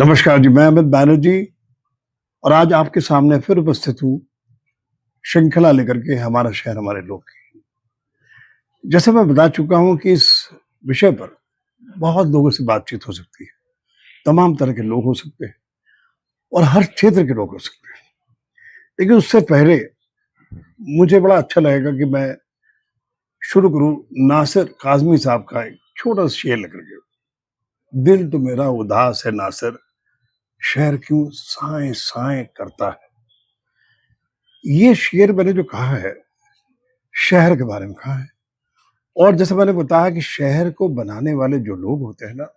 नमस्कार जी, मैं अमित बैनर्जी और आज आपके सामने फिर उपस्थित हूँ श्रृंखला लेकर के हमारा शहर हमारे लोग की। जैसे मैं बता चुका हूँ कि इस विषय पर बहुत लोगों से बातचीत हो सकती है, तमाम तरह के लोग हो सकते हैं और हर क्षेत्र के लोग हो सकते हैं। लेकिन उससे पहले मुझे बड़ा अच्छा लगेगा कि मैं शुरू करूँ नासिर काज़मी साहब का एक छोटा सा शेर लेकर के। दिल तो मेरा उदास है नासिर, शहर क्यों साएं साएं करता है। ये शेर मैंने जो कहा है, शहर के बारे में कहा है। और जैसे मैंने बताया कि शहर को बनाने वाले जो लोग होते हैं ना,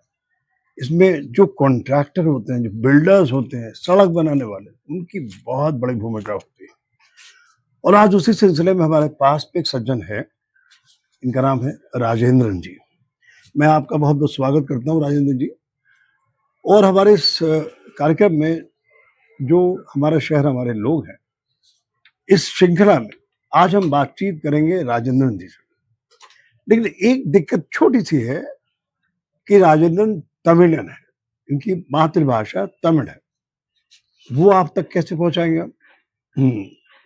इसमें जो कॉन्ट्रैक्टर होते हैं, जो बिल्डर्स होते हैं, सड़क बनाने वाले, उनकी बहुत बड़ी भूमिका होती है। और आज उसी सिलसिले में हमारे पास में एक सज्जन है, इनका नाम है राजेंद्रन जी। मैं आपका बहुत बहुत स्वागत करता हूँ राजेंद्र जी। और हमारे इस कार्यक्रम में जो हमारा शहर हमारे लोग हैं, इस श्रृंखला में आज हम बातचीत करेंगे राजेंद्रन जी से। लेकिन एक दिक्कत छोटी सी है कि राजेंद्रन तमिलियन है, इनकी मातृभाषा तमिल है। वो आप तक कैसे पहुंचाएंगे हम?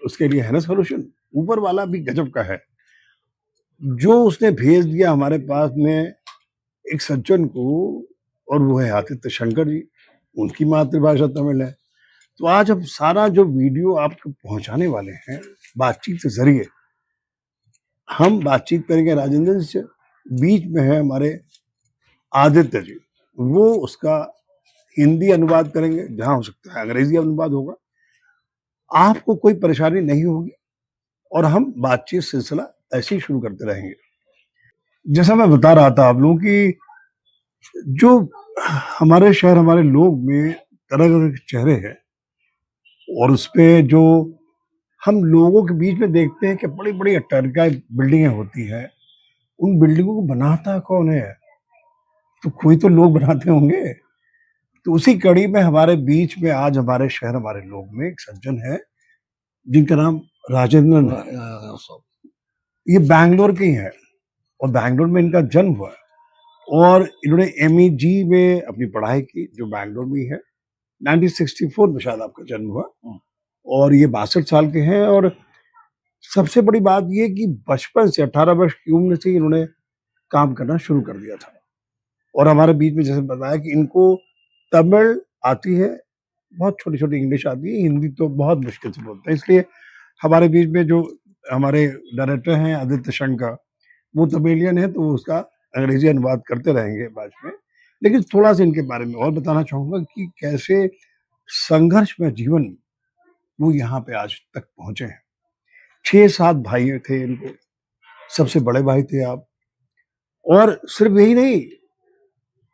उसके लिए है ना सोल्यूशन। ऊपर वाला भी गजब का है, जो उसने भेज दिया हमारे पास में एक सज्जन को, और वो है आदित्य शंकर जी। उनकी मातृभाषा तमिल है। तो आज हम सारा जो वीडियो आपको पहुंचाने वाले हैं बातचीत के जरिए, हम बातचीत करेंगे राजेंद्र जी से। बीच में है हमारे आदित्य जी, वो उसका हिंदी अनुवाद करेंगे, जहां हो सकता है अंग्रेजी अनुवाद होगा। आपको कोई परेशानी नहीं होगी और हम बातचीत सिलसिला ऐसे ही शुरू करते रहेंगे। जैसा मैं बता रहा था आप लोगों की, जो हमारे शहर हमारे लोग में तरह तरह के चेहरे हैं, और उसपे जो हम लोगों के बीच में देखते हैं कि बड़ी बड़ी अट्टालिका बिल्डिंगें होती हैं, उन बिल्डिंगों को बनाता कौन है? तो कोई तो लोग बनाते होंगे। तो उसी कड़ी में हमारे बीच में आज हमारे शहर हमारे लोग में एक सज्जन है जिनका नाम राजेंद्रन है। ये बैंगलोर के ही है और बैंगलोर में इनका जन्म हुआ है, और इन्होंने MEG में अपनी पढ़ाई की, जो बैंगलोर में ही है। 1964 में शायद आपका जन्म हुआ, और ये 62 साल के हैं। और सबसे बड़ी बात ये कि बचपन से 18 वर्ष की उम्र से इन्होंने काम करना शुरू कर दिया था। और हमारे बीच में जैसे बताया कि इनको तमिल आती है, बहुत छोटी छोटी इंग्लिश आती है, हिंदी तो बहुत मुश्किल से बोलते हैं। इसलिए हमारे बीच में जो हमारे डायरेक्टर हैं आदित्य शंकर, वो तमिलियन है, तो वो उसका अंग्रेजी अनुवाद करते रहेंगे बाद में। लेकिन थोड़ा सा इनके बारे में और बताना चाहूँगा कि कैसे संघर्ष में जीवन वो यहाँ पे आज तक पहुँचे हैं। 6-7 भाई थे इनको, सबसे बड़े भाई थे आप। और सिर्फ यही नहीं,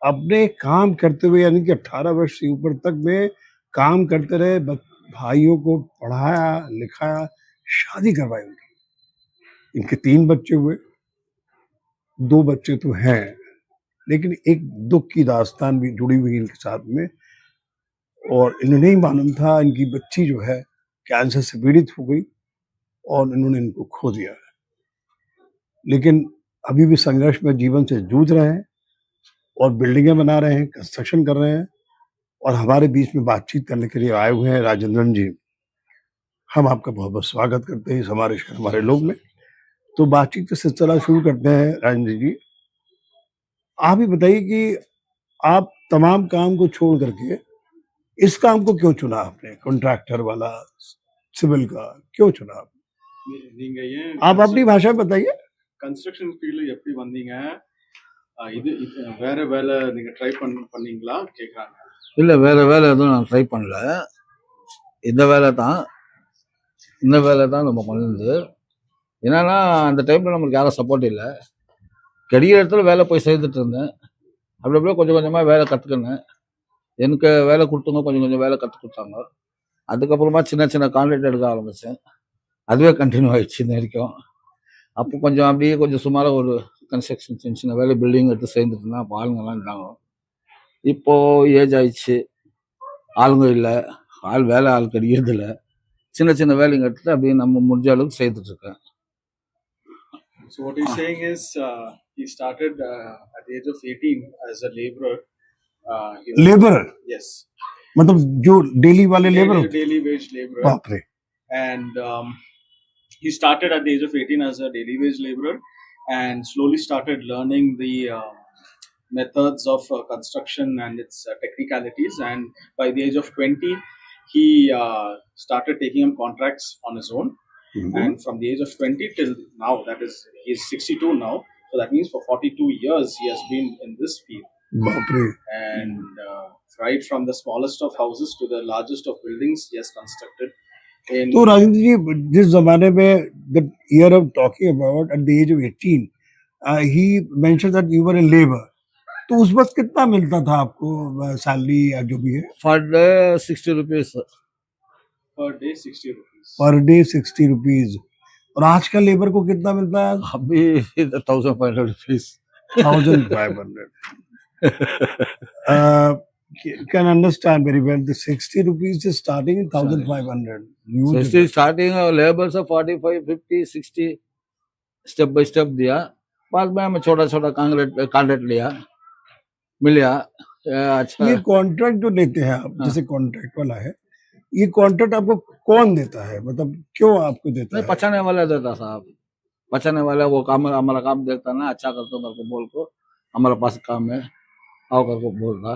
अपने काम करते हुए यानी कि 18 वर्ष से ऊपर तक में काम करते रहे, भाइयों को पढ़ाया, लिखाया, शादी करवाई उनकी। इनके 3 बच्चे हुए, 2 बच्चे तो हैं, लेकिन एक दुख की दास्तान भी जुड़ी हुई इनके साथ में। और इन्हें नहीं मालूम था, इनकी बच्ची जो है कैंसर से पीड़ित हो गई और इन्होंने इनको खो दिया। लेकिन अभी भी संघर्ष में जीवन से जूझ रहे हैं और बिल्डिंगें बना रहे हैं, कंस्ट्रक्शन कर रहे हैं। और हमारे बीच में बातचीत करने के लिए आए हुए हैं राजेंद्रन जी। हम आपका बहुत बहुत स्वागत करते हैं इस हमारे शहर हमारे लोग में। तो बातचीत का सिलसिला शुरू करते हैं राजेंद्र जी। आप ही बताइए कि आप तमाम काम को छोड़ करके इस काम को क्यों चुना आपने? कॉन्ट्रैक्टर वाला, सिविल का क्यों चुना आप? நீங்க ஏன் आप अपनी भाषा में बताइए। கன்ஸ்ட்ரக்ஷன் ஃபீல்டு எப்படி வந்தீங்க? இது வேற வேலை நீங்க ட்ரை பண்ணீங்களா கேக்குறாங்க. இல்லை, வேறு வேலை எதுவும் நான் ட்ரை பண்ணல. இந்த வேலை தான் நம்ம பண்ணுது. என்னன்னா, அந்த டைமில் நம்மளுக்கு யாரும் சப்போர்ட் இல்லை. கிடைக்கிற இடத்துல வேலை போய் செய்துட்டு இருந்தேன். அப்படி அப்படியே கொஞ்சம் கொஞ்சமாக வேலை கற்றுக்கினேன். எனக்கு வேலை கொடுத்தவங்க கொஞ்சம் கொஞ்சம் வேலை கற்றுக் கொடுத்தாங்க. அதுக்கப்புறமா சின்ன சின்ன கான்ட்ராக்ட் எடுக்க ஆரம்பித்தேன். அதுவே கண்டினியூ ஆகிடுச்சு இன்ன வரைக்கும். அப்போ கொஞ்சம் அப்படியே கொஞ்சம் சுமாராக ஒரு கன்ஸ்ட்ரக்ஷன் சின்ன சின்ன வேலை பில்டிங் எடுத்து சேர்ந்துட்டு இருந்தேன். அப்போ ஆளுங்கெல்லாம் இருந்தாங்க. இப்போது ஏஜ் ஆயிடுச்சு, ஆளுங்க இல்லை, ஆள் கிடைக்கிறது இல்லை. சின்ன சின்ன வேலைங்க எடுத்துட்டு அப்படியே நம்ம முடிஞ்ச அளவுக்கு செய்துட்டு இருக்கேன். So what he's saying is he started at the age of 18 as a laborer labour, yes, मतलब जो डेली वाले लेबर होते daily wage laborer. बाप रे, And he started at the age of 18 as a daily wage laborer and slowly started learning the methods of construction and its technicalities. And by the age of 20, he started taking up contracts on his own. And from the age of 20 till now, that is, he's 62 now, so that means for 42 years he has been in this field. बाप रे. And right from the smallest of houses to the largest of buildings he has constructed. तो राजेंद्र जी, जिस जमाने में the year I'm talking about at the age of 18, he mentioned that you were a labor. तो उस वक्त कितना मिलता था आपको सैलरी या जो भी है? Per day 60 rupees, per day 60 rupees. Per day 60 rupees. और आज का लेबर को कितना मिलता है? अभी 1500 rupees. 1500. Can understand very well. The 60 rupees is starting in 1500. Huge 60 starting labour से 45, 50, 60 स्टेप बाय स्टेप दिया. बाद में हमें छोटा छोटा कॉन्ट्रैक्ट लिया, मिल गया. अच्छा, ये कॉन्ट्रैक्ट जो लेते हैं आप, जैसे कॉन्ट्रैक्ट वाला है, ये कॉन्ट्रैक्ट आपको कौन देता है, मतलब क्यों आपको देता नहीं है? पचाने वाला देता साहब, पचाने वाला वो काम हमारा काम देखता ना, अच्छा करते हो करके बोल को हमारे पास काम है आओ करके बोलता.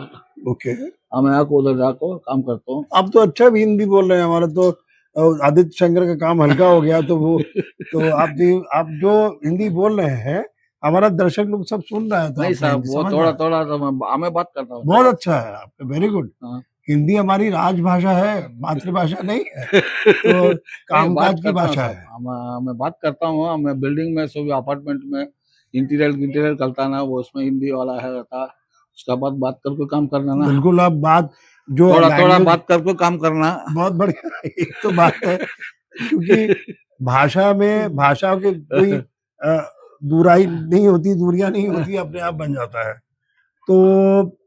ओके, हमें आको उधर जाको काम करता हूँ. आप तो अच्छा भी हिंदी बोल रहे हैं. हमारा तो आदित्य शंकर का काम हल्का हो गया, तो वो तो आप जो हिंदी बोल रहे हैं, हमारा दर्शक लोग सब सुन रहा है. तो नहीं आपका साहब, हिंदी वो समझ थोड़ा रहा है. थोड़ा तो हमें बात करता हूँ. बहुत अच्छा है आपका, वेरी गुड. हाँ. हिंदी हमारी राजभाषा है, मातृभाषा नहीं है, तो नहीं, कामकाज बात की करता हूँ भाषा साहब, है. मैं बात करता हूँ. मैं बिल्डिंग में सभी अपार्टमेंट में इंटीरियर करता ना, वो उसमें हिंदी वाला है रहता, उसका बाद बात करके काम करना ना, बिल्कुल. आप बात जो थोड़ा थोड़ा लैंग्वेज, बात करके काम करना. बहुत बढ़िया. एक तो बात है, क्योंकि भाषा में भाषा के कोई दूराई नहीं होती, दूरियां नहीं होती, अपने आप बन जाता है. तो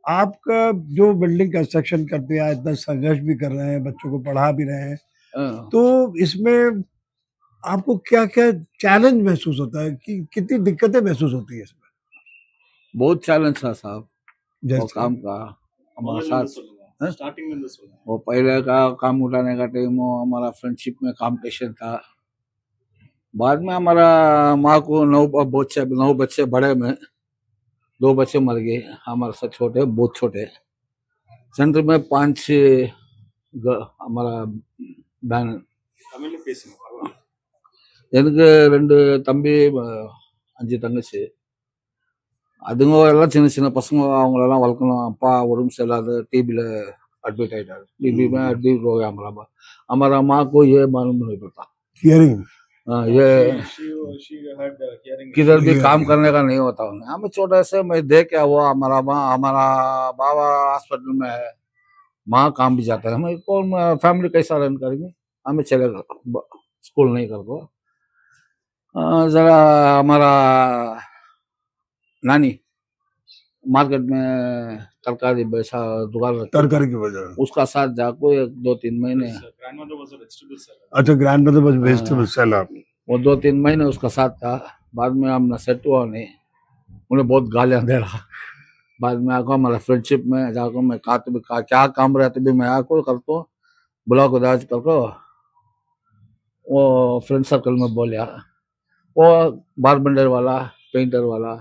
आपका जो बिल्डिंग कंस्ट्रक्शन करते हैं, इतना संघर्ष भी कर रहे हैं, बच्चों को पढ़ा भी रहे हैं, हाँ. तो इसमें आपको क्या क्या चैलेंज महसूस होता है, कि कितनी दिक्कतें महसूस होती है इसमें? बहुत चैलेंज था साहब वो जैसे काम का हमारा साथ. हाँ? स्टार्टिंग में वो पहले का काम उठाने का टाइम हमारा फ्रेंडशिप में कंपटीशन था. बाद में हमारा माँ को 9 बच्चे बड़े में 2 बच्चे मर गए, हमारे से छोटे बहुत छोटे. सेंटर में 5-6 हमारा बहन, தமிழ்ல பேசுங்க பரவாயில்ல. எனக்கு 2 தம்பி, 5 தங்கச்சி. அதுங்க எல்லாம் சின்ன சின்ன பசங்க, அவங்களெல்லாம் வளர்க்கணும். அப்பா உடம்பு சரியில்லாத டிபியில் एडमिट आइटार, टीबी में एडमिट हो गया हमारा. हमारा माँ को ये मालूम नहीं पड़ता. हियरिंग, ये she had hearing किधर भी ये- काम करने का नहीं होता उन्हें. हमें छोटे से मैं देख क्या हुआ, हमारा बाबा हॉस्पिटल में है, माँ काम भी जाता है. हमें कौन फैमिली कैसा रन करेंगे, हमें चलेगा स्कूल नहीं कर को. जरा हमारा नानी मार्केट में तरकारी बेचा दुकान रखी, तरकारी की वजह. उसका साथ जाको 1-2-3 महीने, grandmother was a vegetable seller. अच्छा, ग्रैंड मदर बस वेजिटेबल सेलर. वो 2-3 महीने उसका साथ था. बाद में हमने सेट हुआ नहीं, उन्हें बहुत गालियां दे रहा. बाद में आको हमारा फ्रेंडशिप में जाको मैं क्या काम रहते भी मैं आको करता हूँ, बुला को दाज करको वो फ्रेंड सर्कल में बोलिया. वो बारबेंडर वाला, पेंटर वाला,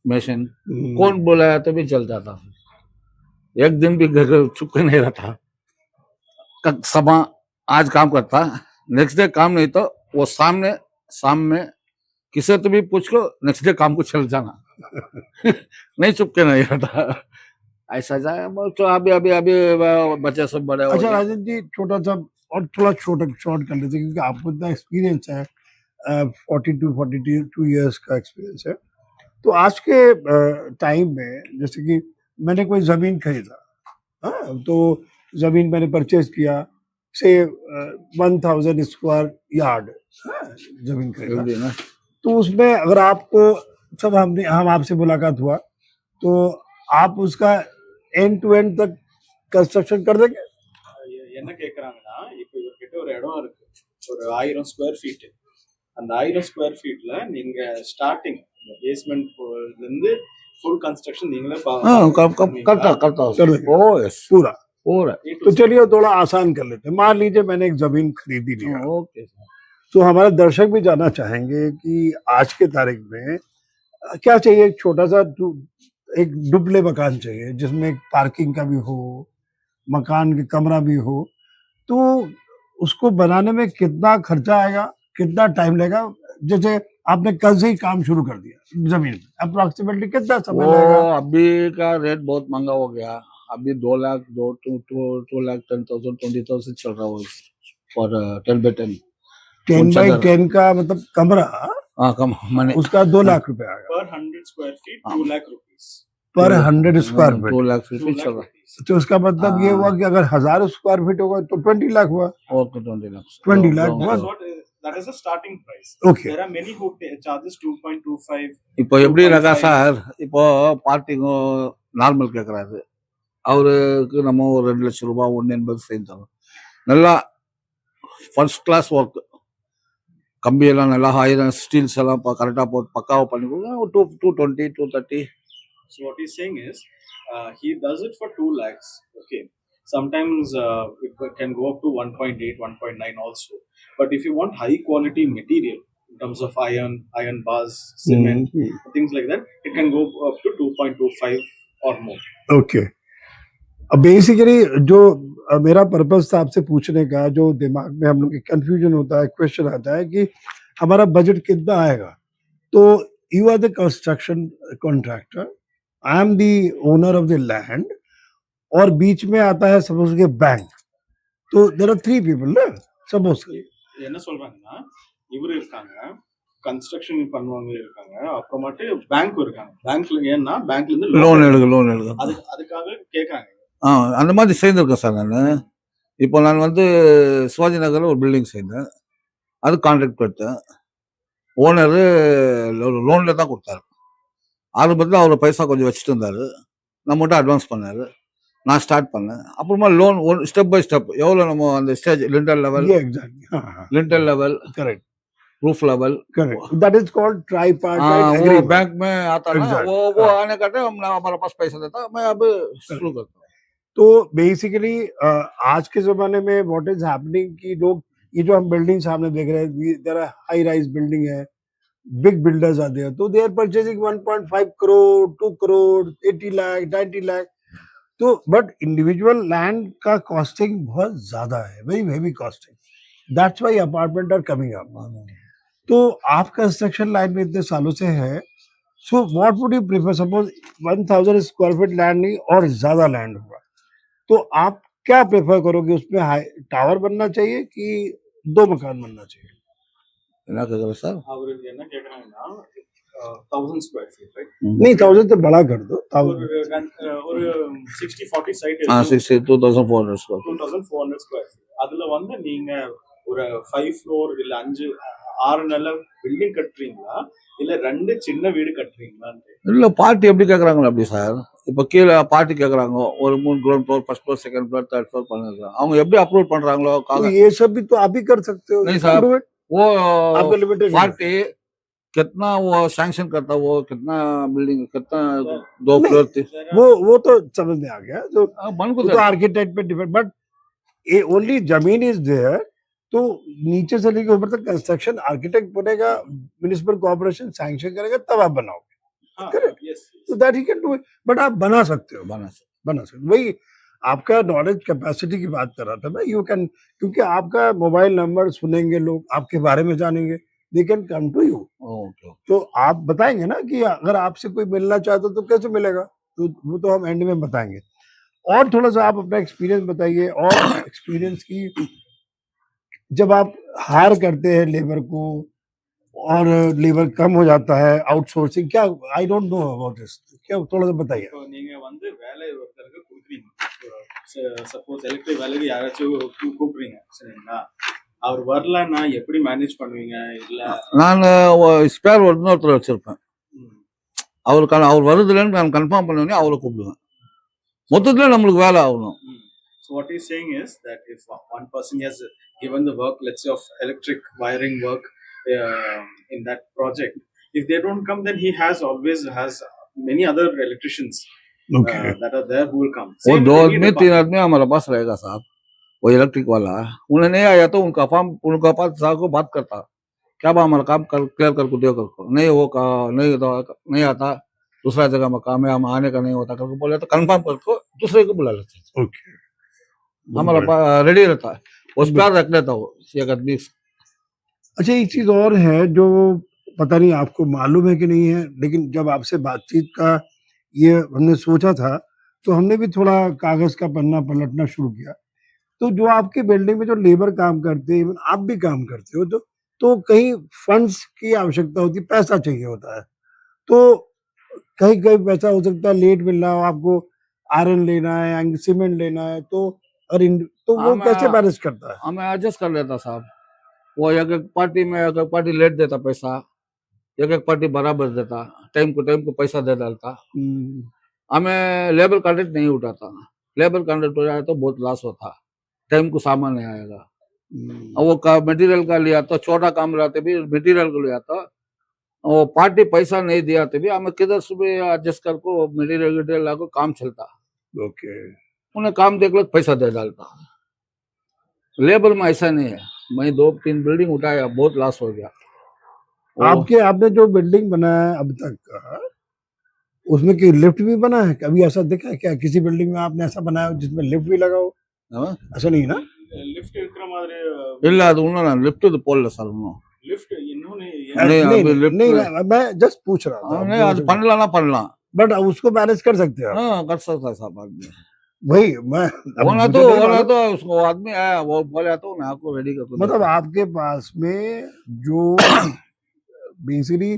मशीन कौन बुलाया तो भी चल जाता. एक दिन भी घर चुप के नहीं रहता. सभा आज काम करता, नेक्स्ट डे काम नहीं तो वो शाम में किसे तो भी पूछ लो, नेक्स्ट डे काम को चल जाना. नहीं चुप के नहीं रहता. ऐसा जाए तो अभी बच्चे सब बड़े हो अच्छा गए. राजन जी, छोटा सा और थोड़ा शॉर्ट कर लेते हैं, क्योंकि आपको इतना एक्सपीरियंस है, 42 इयर्स का एक्सपीरियंस है. तो आज के टाइम में, जैसे कि मैंने कोई जमीन खरीदा, हाँ, तो जमीन मैंने परचेज किया, से 1000 स्क्वायर यार्ड जमीन खरीदा, जल्दी ना. तो उसमें अगर आपको हम आपसे मुलाकात हुआ, तो आप उसका एंड टू एंड तक कंस्ट्रक्शन कर देंगे? என்ன கேக்குறாங்கன்னா, இப்போ இவர்கிட்ட ஒரு இடம் இருக்கு, ஒரு 1000 ஸ்கொயர் ஃபீட். அந்த 1000 ஸ்கொயர் ஃபீட்ல நீங்க ஸ்டார்டிங் பேஸ்மெண்ட் இருந்து full construction நீங்களே हाँ करता करता हूँ कर देंगे। ओ यस पूरा पूरा तो चलिए थोड़ा आसान कर लेते हैं। मान लीजिए मैंने एक जमीन खरीदी लिया, ओके सर तो हमारे दर्शक भी जानना चाहेंगे कि आज के तारीख में क्या चाहिए। एक छोटा सा एक डुप्ले मकान चाहिए जिसमें पार्किंग का भी हो, मकान के कमरा भी हो, तो उसको बनाने में कितना खर्चा आएगा, कितना टाइम लगेगा। जैसे आपने कल से ही काम शुरू कर दिया जमीन पे, अप्रोक्सीमेटली कितना समय वो लगेगा? अभी का रेट बहुत महंगा हो गया। अभी 2 लाख 2 लाख 10,000 20,000 चल रहा है फॉर 10 by 10 10 कौन सा बाई घर? 10 का मतलब कमरा, हाँ कम मैंने उसका 2 लाख रुपए आएगा per 100 square feet 2 lakh rupees. पर 100 square 2 feet. Lakh 2 rupees lakh चल रहा rupees. तो उसका मतलब ये हुआ कि अगर 1000 स्क्वायर फीट होगा तो 20 लाख हुआ। है ओके 20 लाख 20 लाख That हुआ। is what that is the starting price. Okay. There are many who charges 2.25. இப்போ எப்படி இருக்கா 2.5. சார் இப்போ பார்ட்டிங்க நார்மல் கேட்குறாரு அவருக்கு நம்ம ஒரு 2 லட்சம் ரூபாய் 1.80 செஞ்சு தரோம் நல்லா ஃபர்ஸ்ட் கிளாஸ் ஒர்க் கம்பியெல்லாம் நல்லா ஆயிரம் ஸ்டீல்ஸ் எல்லாம் கரெக்டாக போட்டு பக்காவாக பண்ணி கொடுங்க 220 230 So what he's saying is, he does it for 2 lakhs. Okay. Sometimes it can go up to 1.8, 1.9 also. But if you want high quality material in terms of iron bars, cement, things like that, it can go up to 2.25 or more. Okay, अब basically जो मेरा purpose था आपसे पूछने का, जो दिमाग में हम लोग के कंफ्यूजन होता है, क्वेश्चन आता है कि हमारा बजट कितना आएगा। तो you are the construction contractor, I am the owner of the land, और बीच में आता है सपोज के बैंक। तो देयर आर 3 पीपल ना, सपोज என்ன சொல்றாங்கன்னா இவரு இருக்காங்க, கன்ஸ்ட்ரக்ஷன் பண்ணுவாங்க இருக்காங்க, அப்புறமாட்டு பேங்க் இருக்காங்க. பேங்க்ல ஏன்னா பேங்க்ல இருந்து லோன் எடுக்க அதுக்காக கேக்குறாங்க. அந்த மாதிரி சேர்ந்துருக்கேன் சார் நான். இப்போ நான் வந்து சிவாஜி நகரில் ஒரு பில்டிங் செய்தேன், அது கான்ட்ராக்ட் எடுத்தேன். ஓனரு லோனில் தான் கொடுத்தாரு. ஆரம்பத்தில் அவர் பைசா கொஞ்சம் வச்சுட்டு இருந்தார், நம்மகிட்ட அட்வான்ஸ் பண்ணார், நான் ஸ்டார்ட் பண்ணேன். அப்புறமா லோன் ஸ்டெப் பை ஸ்டெப் எவ்வளோ நம்ம அந்த stage lintel level, lintel level, correct, roof level, correct, that is called tripartite वो एग्रीमेंट। बैंक में आता ना, Exactly. वो आने का टाइम हमारे पास पैसा देता, मैं अब शुरू करता हूँ। तो बेसिकली आज के जमाने में व्हाट इज हैपनिंग कि लोग ये जो हम बिल्डिंग सामने देख रहे हैं, there are high rise building है, बिग बिल्डर्स आते हैं, तो they are purchasing 1.5 crore 2 crore 80 lakh 90 lakh. तो बट इंडिविजुअल लैंड का कॉस्टिंग बहुत ज्यादा है, very heavy costing, that's why apartment are coming up. तो आप कंस्ट्रक्शन लाइन में इतने सालों से है, so what would you prefer, suppose 1000 square feet land नहीं और ज्यादा लैंड होगा, तो आप क्या प्रेफर करोगे? उसमें हाई टावर बनना चाहिए कि 2 मकान बनना चाहिए? என்ன கேட்குறேன் சார்? அவரு என்ன கேக்குறாங்கன்னா 1000 ஸ்கொயர் ஃபீட் ரைட், नहीं 1000 तो बड़ा कर दो, 1000 ஒரு 60-40 சைட் 2400 ஸ்கொயர் 2400 ஸ்கொயர் ஃபீட். அதுல வந்து நீங்க ஒரு 5 ஃப்ளோர் இல்ல 6 நில பில்டிங் கட்டுறீங்களா இல்ல 2 சின்ன வீடு கட்டுறீங்களான்னு. இல்லை பார்ட்டி எப்படி கேட்குறாங்களோ அப்படி சார். இப்போ கீழே பார்ட்டி கேட்குறாங்க, ஒரு 3 ground floor, first floor, second floor, third floor பண்ணிருக்காங்க. அவங்க எப்படி அப்ரூவ் பண்றாங்களோ तो ये सब भी तो आप ही कर सकते हो। नहीं You can साहब, do it. वो आपका लिमिटेशन है। पार्टी कितना वो सैंक्शन करता, वो कितना बिल्डिंग, कितना 2 नहीं, फ्लोर वो तो समझ में आ गया, तो बन को वो तो आर्किटेक्ट पे डिपेंड, बट ये ओनली जमीन इज देयर, तो नीचे से लेके ऊपर तक कंस्ट्रक्शन आर्किटेक्ट बनेगा, म्युनिसिपल कॉर्पोरेशन सैंक्शन करेगा, तब आप बनाओगे। हाँ, Correct. yes, yes. तो that he can do it, but आप बना सकते हो, बना बना सकते हो। वही आपका नॉलेज कैपेसिटी की बात कर रहा था मैं। यू कैन, क्योंकि आपका मोबाइल नंबर सुनेंगे लोग, आपके बारे में जानेंगे, they can come to you. Okay तो आप बताएंगे ना कि अगर आपसे कोई मिलना चाहता तो कैसे मिलेगा, तो वो तो हम एंड में बताएंगे। और थोड़ा सा आप अपना एक्सपीरियंस बताइए, और एक्सपीरियंस की जब आप हायर करते हैं लेबर को और लेबर कम हो जाता है, आउटसोर्सिंग, क्या I don't know about this, क्या थोड़ा सा बताइए। இப்போ நீங்க வந்து வேலை ஒருத்தருக்கு கொடுக்குறீங்க, சப்போஸ் எலக்ட்ரிக் வேலைக்கு யாராச்சும் கூப்பிடுறீங்க சரிங்களா, அவர் வரலன்னா எப்படி மேனேஜ் பண்ணுவீங்க? இல்ல நான் ஸ்பேர் ஒருத்தர் வச்சிருப்பேன், அவருக்கான அவர் வருதுலன்னு நான் கன்ஃபார்ம் பண்ணி அவரை கூப்பிடுவேன். மொத்தத்தில் நம்மளுக்கு வேலை ஆகணும். So what he's saying is that if one person has given the work, let's say of electric wiring work in that project, if they don't come, then he always has many other electricians Okay. that are there who will come. वो Same दो with any आदमी तीन department. आदमी हमारे पास रहेगा साहब, वो electric वाला। उन्हें नहीं आया तो उनका पास साहब को बात करता, क्या बा हमारा काम क्लियर करके दो करको, नहीं वो नहीं आता, दूसरा जगह में काम है, हम आने का नहीं होता करके बोले तो कंफर्म करके दूसरे को बुला लेते हैं। Okay. बहुत हमारा बढ़िया। पास रेडी रहता है, उस प्यार रख लेता वो एक आदमी। अच्छा, एक चीज और है जो पता नहीं आपको मालूम है कि नहीं है, लेकिन जब आपसे बातचीत का ये हमने सोचा था तो हमने भी थोड़ा कागज का पन्ना पलटना शुरू किया। तो जो आपके बिल्डिंग में जो लेबर काम करते हैं, इवन आप भी काम करते हो, तो कहीं फंड्स की आवश्यकता होती है, पैसा चाहिए होता है। तो कहीं कहीं पैसा हो सकता है लेट मिल रहा हो, आपको आयरन लेना है, सीमेंट लेना है, तो वो कैसे मैनेज करता है? हमें एडजस्ट कर लेता साहब, वो एक एक पार्टी लेट देता पैसा, एक पार्टी बराबर देता, टाइम को पैसा दे डालता। हमें लेबर कॉन्ट्रैक्ट नहीं उठाता, लेबर कॉन्ट्रैक्ट हो जाए तो बहुत लॉस होता, टाइम को सामान नहीं आएगा। और वो मटेरियल का लिया तो छोटा काम रहते भी मटेरियल को लिया तो वो पार्टी पैसा नहीं दिया तो भी हमें किधर से भी एडजस्ट करके मटेरियल लागू काम चलता। ओके। उन्हें काम देख लो पैसा दे डालता। लेबर में ऐसा नहीं है, मैं 2-3 बिल्डिंग उठाया, बहुत लॉस हो गया। आपने जो बिल्डिंग बनाया है अब तक का, उसमें कि लिफ्ट भी बना है? कभी ऐसा देखा है क्या किसी बिल्डिंग में आपने ऐसा बनाया हो जिसमें लिफ्ट भी लगा हो? ऐसा नहीं ना? ಲಿಫ್ಟ್ ಇರ್ಕ್ರ ಮಾದ್ರೆ ಇಲ್ಲ ಅದು ಉನ್ನ ಲಿಫ್ಟ್ ಪೋಲ್ಲ ಸರ್ ಲಿಫ್ಟ್ ಇನ್ನೂನೆ नहीं, नहीं, अभी लिफ्ट नहीं, मैं जस्ट पूछ रहा था। नहीं आज पढ़ला बट उसको मैनेज कर सकते हो आप? हाँ कर सकता है साहब आदमी। वही मैं अब होना मुझे तो नहीं मालूम। उसको आदमी आया वो बोला तो मैं आपको रेडी कर मतलब आपके पास में जो बेसिकली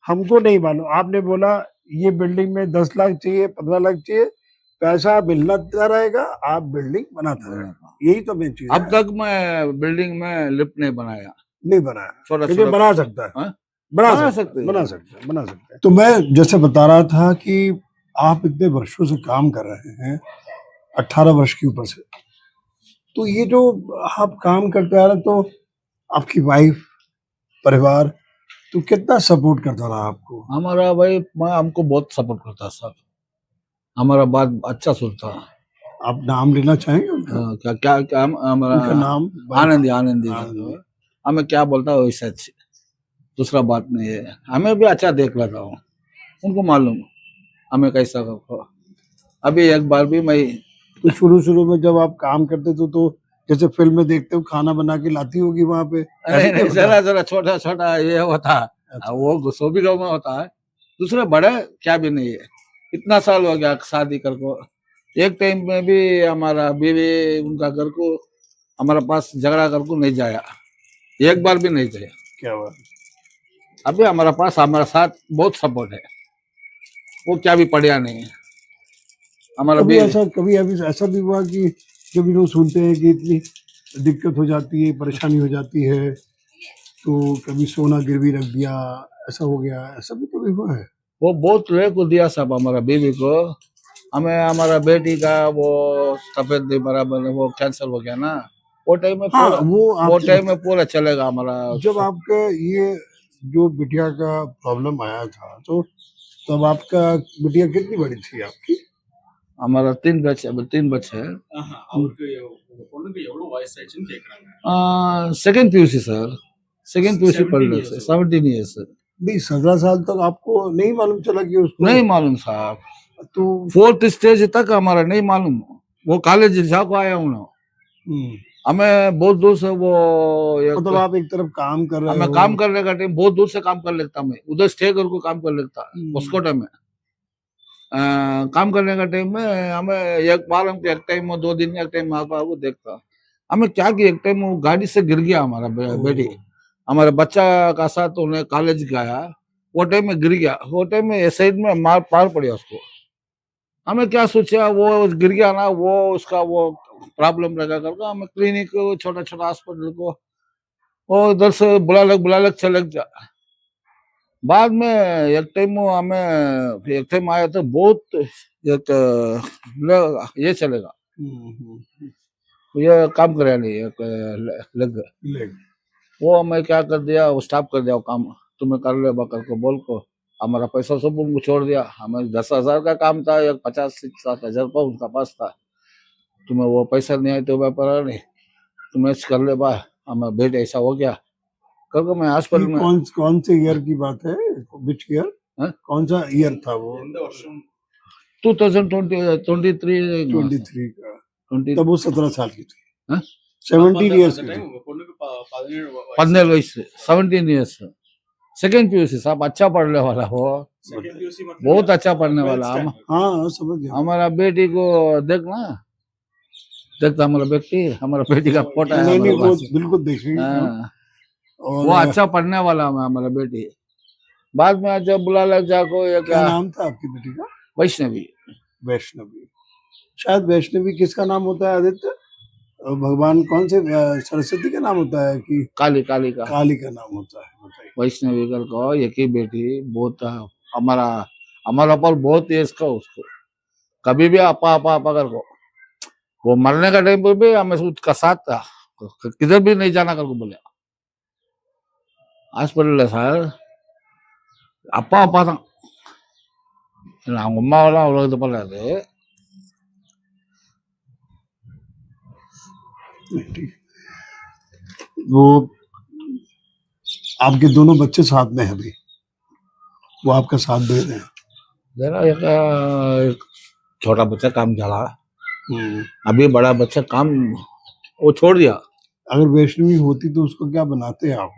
हमको नहीं मालूम, आपने बोला ये बिल्डिंग में 10 लाख चाहिए, 15 लाख चाहिए, पैसा मिलता रहेगा, आप बिल्डिंग बनाते रहेगा, यही तो मेन चीज अब है। तक मैं बिल्डिंग में लिफ्ट नहीं बनाया, नहीं बनाया, छोटा लेकिन छोटा बना सकता है, हाँ? बना बना सकता है, सकते बना हैं। सकता है, बना सकता है। तो मैं जैसे बता रहा था कि आप इतने वर्षों से काम कर रहे हैं, 18 वर्ष के ऊपर से, तो ये जो आप काम करते आ रहे, तो आपकी वाइफ, परिवार तो कितना सपोर्ट करता रहा आपको? हमारा भाई हमको बहुत सपोर्ट करता सर, हमारा बात अच्छा सुनता। आप नाम लेना चाहेंगे उनका? क्या क्या क्या हमारा उनका नाम? आनंदी आनंदी। हमें क्या बोलता है वैसा अच्छी, दूसरा बात नहीं है। हमें भी अच्छा देख लेता हूँ, उनको मालूम हमें कैसा रखो। अभी एक बार भी मैं तो शुरू में जब आप काम करते थे तो जैसे फिल्म में देखते हो खाना बना के लाती होगी वहां पे? ऐसे नहीं नहीं होता? जरा छोटा छोटा ये होता है, अच्छा। वो सोबी गाँव में होता है, दूसरे बड़े क्या भी नहीं है। इतना साल हो गया शादी कर को, एक टाइम में भी हमारा बीवी उनका घर को हमारे पास झगड़ा कर को नहीं जाया, एक बार भी नहीं जाया। क्या हुआ? अभी हमारा पास हमारा साथ बहुत सपोर्ट है, वो क्या भी पढ़िया नहीं है हमारा कभी ऐसा भी हुआ कि जब लोग सुनते हैं कि इतनी दिक्कत हो जाती है, परेशानी हो जाती है, तो कभी सोना गिरवी रख दिया, ऐसा हो गया, ऐसा भी कभी हुआ है? वो बहुत रे को दिया सब हमारा बीवी को। हमें हमारा बेटी का वो तबियत नहीं बराबर, वो कैंसर हो गया ना, वो टाइम में हाँ, वो टाइम में पूरा चलेगा हमारा। जब आपका ये जो बिटिया का प्रॉब्लम आया था, तो तब आपका बिटिया कितनी बड़ी थी आपकी? हमारा 3 बच्चे हैं। அவருக்கு பொண்ணுக்கு எவ்வளவு வயசாயிடுச்சுன்னு கேக்குறாங்க। Second PUC sir, second PUC पढ़ 17 रहे years थे, old। 17 ईयर्स। नहीं, 17 साल तक आपको नहीं मालूम चला कि उसको? नहीं मालूम साहब, तो 4th स्टेज तक हमारा नहीं मालूम। वो कॉलेज जाको आया हूँ ना, हमें बहुत दूर से वो मतलब आप एक तरफ काम कर रहे हमें हो, काम करने का टाइम बहुत दूर से काम कर लेता, मैं उधर स्टे करके काम कर लेता उसकोटे में। काम करने का टाइम में हमें एक बार हम एक टाइम में 2 दिन एक टाइम आपको देखता, हमें क्या कि एक टाइम वो गाड़ी से गिर गया हमारा बेटी, हमारे बच्चा का साथ उन्हें कॉलेज गया, वो टाइम में गिर गया, वो टाइम में साइड में मार पार पड़ा उसको। हमें क्या सोचा वो गिर गया ना, वो उसका वो प्रॉब्लम रहेगा करके हमें क्लिनिक छोटा छोटा हॉस्पिटल को वो इधर से बुला लग चले जा। बाद में एक टाइम आया तो बहुत एक ये चलेगा, ये काम करे नहीं एक लग, वो मैं क्या कर दिया, वो स्टॉप कर दिया वो काम, तुम्हें कर ले बकर को बोल को हमारा पैसा सब उनको छोड़ दिया। हमें 10,000 का काम था, एक 50-60 रुपये उनका पास था। तुम्हें वो पैसा नहीं आए तो व्यापार नहीं, तुम्हें कर ले बा, हमें बेट ऐसा हो गया करके मैं हॉस्पिटल ये में। कौन से ईयर की बात है? Which year? हाँ? कौन सा ईयर था वो? 2023 23 का। 20 तब वो 17 साल की थी। हाँ? 17 इयर्स की थी। பொண்ணுக்கு 17 17 वयसु 17 ईयर्स। सेकेंड पीयूसी साहब, अच्छा पढ़ने वाला हो, सेकंड पीयूसी मतलब बहुत अच्छा पढ़ने वाला। हाँ समझ गया। हमारा बेटी को देखना, देखता हमारा बेटी, हमारा बेटी का फोटो है नहीं हमारे वो पास। बिल्कुल देखेंगे हम। हाँ, और वो अच्छा पढ़ने वाला है हमारा बेटी। बाद में जब बुला लग जाको ये क्या क्या, नाम था आपकी बेटी का? वैष्णवी। वैष्णवी। शायद वैष्णवी किसका नाम होता है आदित्य? भगवान कौन से सरस्वती का नाम होता है कि काली का काली का नाम होता है? बताइए। वैष्णवी कर को एक ही बेटी, बहुत हमारा हमारा पर बहुत तेज का उसको, कभी भी आपा आपा आपा कर को, वो मरने का टाइम पर भी हमें उसका साथ था, किधर भी नहीं जाना कर को बोले। हॉस्पिटल है सर, அப்பா அப்பா தான், அவங்க அம்மாவெல்லாம் அவ்வளோ இது பண்ணாது। ठीक। वो आपके दोनों बच्चे साथ में हैं अभी, वो आपका साथ दे रहे हैं। जरा एक छोटा बच्चा काम चला, हम्म। अभी बड़ा बच्चा काम वो छोड़ दिया। अगर वैष्णवी होती तो उसको क्या बनाते आप?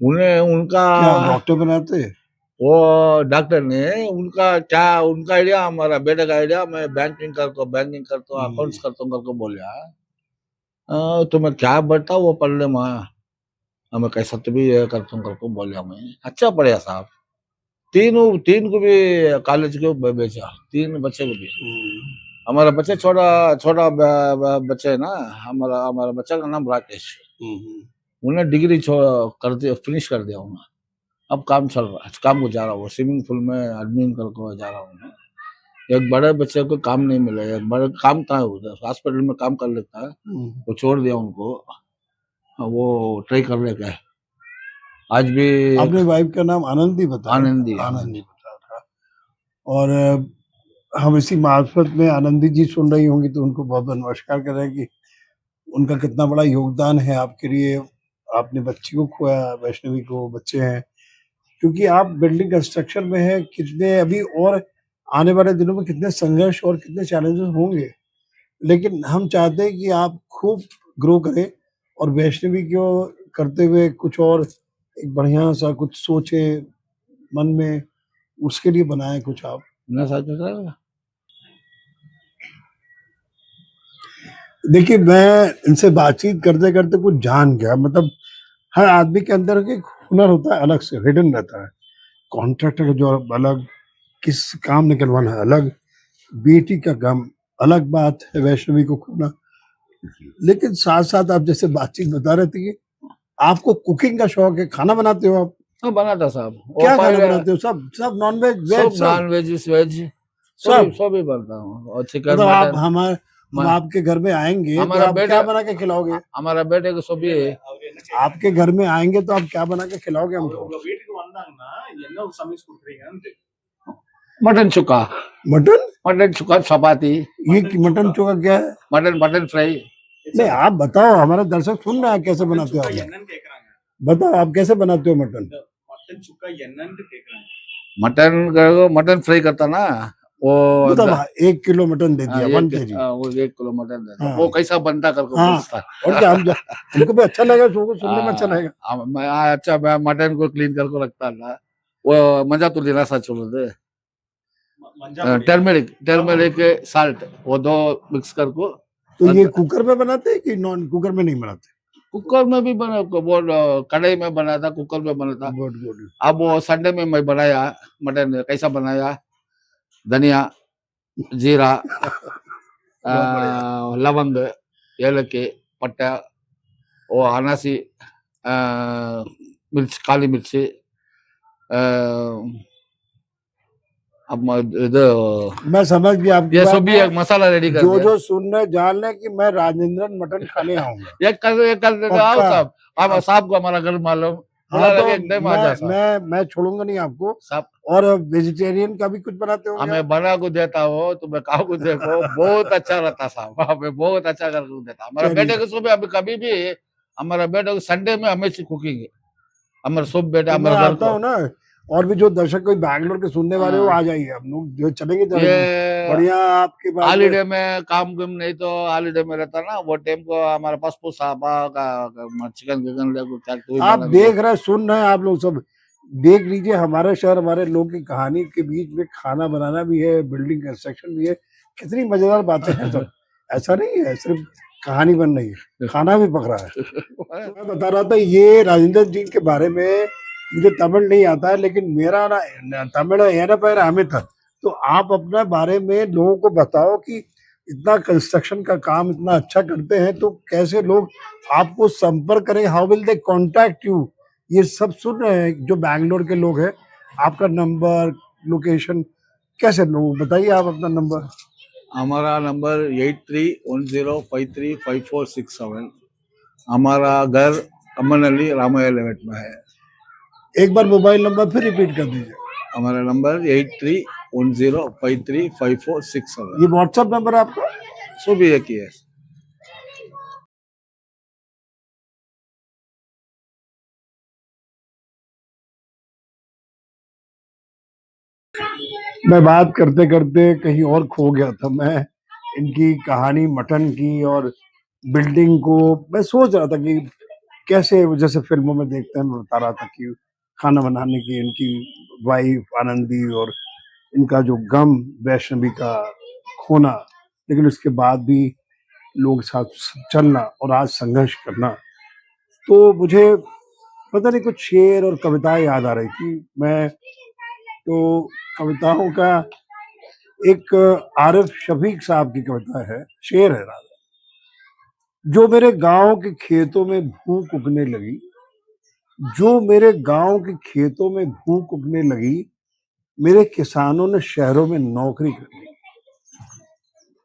उन्हें उनका क्या डॉक्टर बनाते? वो डॉक्टर ने उनका क्या, उनका आइडिया हमारा बेटे का आइडिया, मैं बैंकिंग करता हूँ अकाउंट्स करता हूँ करके बोलिया, तुम्हें क्या बेटा वो पढ़ ले माँ, हमें कैसा तो भी ये करता हूँ करके बोलिया। मैं अच्छा पढ़िया साहब, तीन को भी कॉलेज को भेजा, 3 बच्चे को भी। हमारा बच्चा छोटा बच्चा है ना, हमारा बच्चा का नाम राकेश, उन्हें डिग्री कर दिया, फिनिश कर दिया उन्हें। अब काम चल रहा है, काम को जा रहा हूँ, स्विमिंग पूल में एडमिन करके जा रहा हूँ। एक बड़े बच्चे को काम नहीं मिला, एक बड़े काम था उधर हॉस्पिटल में काम कर लेता है, वो छोड़ दिया उनको, वो ट्राई कर लेगा। आज भी अपने वाइफ का नाम आनंदी बताया? आनंदी बताया था। और हम इसी मार्फत में आनंदी जी सुन रही होंगी तो उनको बहुत बहुत नमस्कार कर रहे हैं कि उनका कितना बड़ा योगदान है आपके लिए। आपने बच्ची को खोया, वैष्णवी को बच्चे हैं, क्योंकि आप बिल्डिंग कंस्ट्रक्शन में हैं। कितने अभी और आने वाले दिनों में कितने संघर्ष और कितने चैलेंजेस होंगे, लेकिन हम चाहते हैं कि आप खूब ग्रो करें और वैष्णवी को करते हुए कुछ और एक बढ़िया सा कुछ सोचे मन में, उसके लिए बनाए कुछ आप। देखिए, मैं इनसे बातचीत करते करते कुछ जान गया, मतलब हर आदमी के अंदर एक हुनर होता है, अलग से हिडन रहता है। कॉन्ट्रैक्टर का जॉब अलग, किस काम निकलवाना अलग, बेटी का गम अलग बात है, वैष्णवी को खोना। लेकिन साथ साथ आप जैसे बातचीत बता रहे थे कि आपको कुकिंग का शौक है, खाना बनाते हो आप? हाँ बनाता साहब। क्या खाना बनाते हो? सब non veg, veg, non veg veg सब ही बनता हूँ। और चिकन मतलब आप मटन, हम आपके घर में आएंगे तो आप क्या बना के खिलाओगे? हमारा बेटे को सब ये आपके घर में आएंगे तो आप क्या बना के खिलाओगे हमको? உங்க வீட்டுக்கு வந்தாங்கன்னா என்ன சமைச்சு கொடுக்குறீங்கன்னு मटन चुका, मटन चुका चपाती। ये मटन चोखा क्या है? Mutton fry. नहीं आप बताओ, हमारे दर्शक सुन रहे हैं कैसे बनाते हो आप। என்னன்னு கேக்குறாங்க, बताओ आप कैसे बनाते हो मटन? மட்டன் சுக்கா என்னன்னு கேக்குறாங்க। मटन फ्राई करता ना वो, मतलब 1 किलो मटन दे दिया, 1 केजी। वो 1 किलो मटन देता, हाँ। वो कैसा बनता करके हाँ। पूछता। और क्या हमको भी अच्छा लगा, सुनने में अच्छा लगेगा। अच्छा मैं मटन को क्लीन करके रखता ना, वो मजा तो लेना सा छोड़ दे। टर्मरिक साल्ट वो 2 मिक्स करको। तो ये कुकर में बनाते हैं कि नॉन कुकर में नहीं बनाते? कुकर में भी बना, वो कढ़ाई में बना था, कुकर में बना था। गुड। अब वो संडे में मैं बनाया मटन, कैसा बनाया, धनिया, जीरा, लवंग, ಏಲಕ್ಕಿ, पट्टा, वो अनासी, मिर्च, काली मिर्ची, अब मैं समझ गया आपकी ये बात। सब भी एक मसाला रेडी कर दिया। जो सुन रहे जान ले कि मैं राजेंद्रन मटन खाने आऊंगा। एक कर आओ साहब, अब साहब को हमारा घर मालूम, बुला हाँ लगे तो एक टाइम आ जा साहब मैं छोड़ूंगा नहीं आपको। साहब और वेजिटेरियन का भी कुछ बनाते होंगे आप? हमें बना को देता हो तुम्हें खाओ को देखो बहुत अच्छा रहता साहब हमें बहुत अच्छा करके देता हमारा चलिए बेटे को सुबह अभी कभी भी हमारा बेटे को संडे में हमेशा कुकिंग है हमारे सब बेटे तो मैं हमारे घर आता को हूँ ना। और भी जो दर्शक कोई बैंगलोर के सुनने वाले हो हाँ, आ जाइए, हम लोग जो चलेंगे जरा ये बढ़िया आपके पास में। हॉलीडे में काम कुम नहीं तो हॉलीडे में रहता ना वो टाइम को हमारे पास साहबा का चिकन विकन ले को क्या कोई आप बना के देख रहे हैं, सुन रहे हैं आप लोग सब, देख लीजिए हमारे शहर हमारे लोग की कहानी के बीच में खाना बनाना भी है, बिल्डिंग कंस्ट्रक्शन भी है, कितनी मजेदार बातें हैं सब। ऐसा नहीं है सिर्फ कहानी बन रही है, खाना भी पक रहा है। मैं बता रहा था ये राजेंद्र जी के बारे में, मुझे तमिल नहीं आता है लेकिन मेरा ना तमिल है ना पैर हमें था। तो आप अपने बारे में लोगों को बताओ कि इतना कंस्ट्रक्शन का काम इतना अच्छा करते हैं तो कैसे लोग आपको संपर्क करें, how will they contact you, ये सब सुन रहे हैं जो बैंगलोर के लोग हैं। आपका नंबर, लोकेशन कैसे, लोग बताइए आप अपना नंबर। हमारा नंबर 8310535467 हमारा घर अमनहल्ली रामोया लेवट में है एक बार मोबाइल नंबर फिर रिपीट कर दीजिए। हमारा नंबर 8310535467 ये व्हाट्सएप नंबर है आपका? सब एक ही है मैं बात करते करते कहीं और खो गया था। मैं इनकी कहानी मटन की और बिल्डिंग को मैं सोच रहा था कि कैसे, जैसे फिल्मों में देखते हैं, मैं बता रहा था कि खाना बनाने की इनकी वाइफ आनंदी और इनका जो गम वैष्णवी का खोना, लेकिन उसके बाद भी लोग साथ चलना और आज संघर्ष करना। तो मुझे पता नहीं कुछ शेर और कविताएं याद आ रही थी। मैं तो कविताओं का एक आरिफ शफीक साहब की कविता है, शेर है राजा। जो मेरे गांव के खेतों में भूख उगने लगी, जो मेरे गांव के खेतों में भूख उगने लगी, मेरे किसानों ने शहरों में नौकरी कर ली।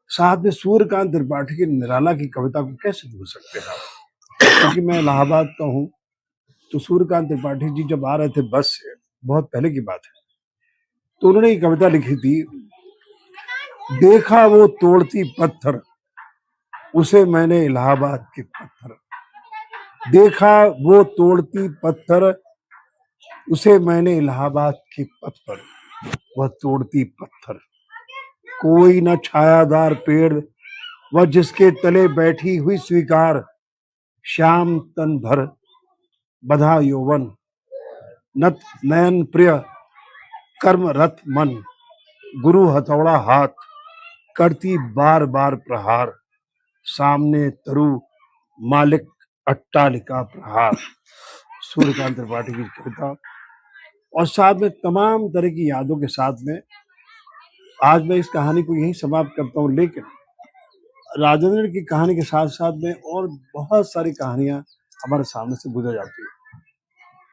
साथ में सूर्यकांत त्रिपाठी की निराला की कविता को कैसे भूल सकते हैं आप? क्योंकि मैं इलाहाबाद का हूँ, तो सूर्यकांत त्रिपाठी जी जब आ रहे थे बस से, बहुत पहले की बात है, तो उन्होंने ये कविता लिखी थी, देखा वो तोड़ती पत्थर, उसे मैंने इलाहाबाद के पत्थर, देखा वो तोड़ती पत्थर, उसे मैंने इलाहाबाद के पत्थर, वह तोड़ती पत्थर, कोई न छायादार पेड़, वह जिसके तले बैठी हुई स्वीकार, श्याम तन भर बधा यौवन, नत नयन प्रिय कर्म रत मन, गुरु हथौड़ा हाथ, करती बार बार प्रहार, सामने तरु मालिक अट्टालिका प्रहार। सूर्यकांत त्रिपाठी की कविता और साथ में तमाम तरह की यादों के साथ में आज मैं इस कहानी को यहीं समाप्त करता हूँ। लेकिन राजेंद्र की कहानी के साथ साथ में और बहुत सारी कहानियां हमारे सामने से गुजर जाती है।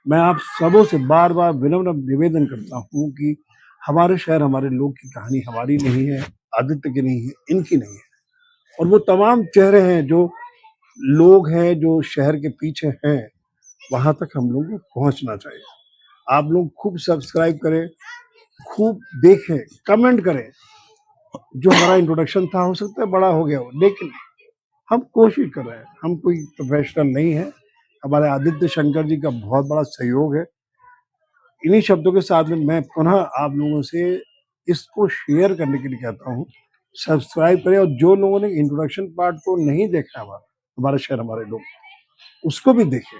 मैं आप सबों से बार बार विनम्र निवेदन करता हूँ कि हमारे शहर हमारे लोग की कहानी हमारी नहीं है, आदित्य की नहीं है, इनकी नहीं है। और वो तमाम चेहरे हैं जो लोग हैं जो शहर के पीछे हैं, वहां तक हम लोगों को पहुंचना चाहिए। आप लोग खूब सब्सक्राइब करें, खूब देखें, कमेंट करें। जो हमारा इंट्रोडक्शन था हो सकता है बड़ा हो गया हो, लेकिन हम कोशिश कर रहे हैं। हम कोई प्रोफेशनल नहीं है, हमारे आदित्य शंकर जी का बहुत बड़ा सहयोग है। इन्हीं शब्दों के साथ में मैं पुनः आप लोगों से इसको शेयर करने के लिए कहता हूँ, सब्सक्राइब करें। और जो लोगों ने इंट्रोडक्शन पार्ट को नहीं देखा हमारा हमारे शहर हमारे लोग, उसको भी देखें।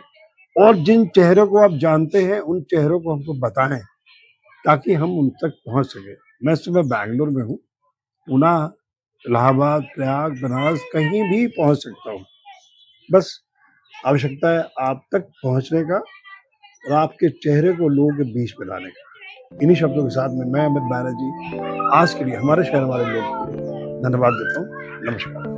और जिन चेहरों को आप जानते हैं उन चेहरों को हमको बताएं ताकि हम उन तक पहुंच सके। मैं इस समय बैंगलोर में हूँ, पुणे, इलाहाबाद, प्रयाग, बनारस कहीं भी पहुंच सकता हूँ। बस आवश्यकता है आप तक पहुंचने का और आपके चेहरे को लोगों के बीच में लाने का। इन्हीं शब्दों के साथ में मैं अमित बैनर्जी आज के लिए हमारे शहर हमारे लोग धन्यवाद देता हूँ। नमस्कार।